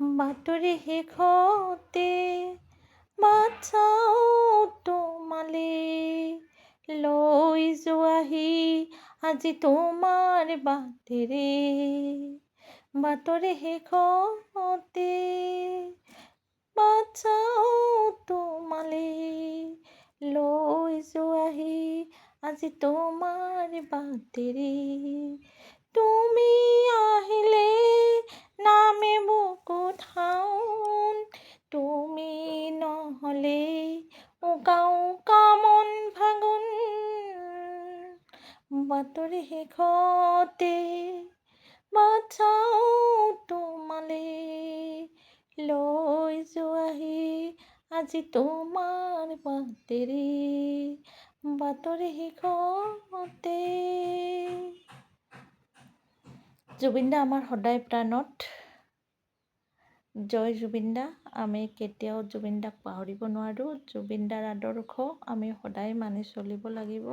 বাতৰি শেষতে বাট চাওঁ তোমালে, লৈ যোৱাহি আজি তোমাৰ বাটেৰে। বাতৰি শেষতে বাট চাওঁ তোমালে, লৈ যোৱাহি আজি তোমাৰ বাটেৰে। তুমি আহিলে নামে বুকুত সাউন, তুমি নহ'লে উকাও উকা মন ফাগুন। বাতৰি শেষতে বাট চাওঁ তোমালে, লৈ যোৱাহি আজি তোমাৰ বাটেৰে। বাতৰি শেষতে। জুবিন দা আমাৰ সদায় প্ৰাণত। জয় জুবিন দা। আমি কেতিয়াও জুবিন দাক পাহৰিব নোৱাৰোঁ। জুবিন দাৰ আদৰ্শ আমি সদায় মানি চলিব লাগিব।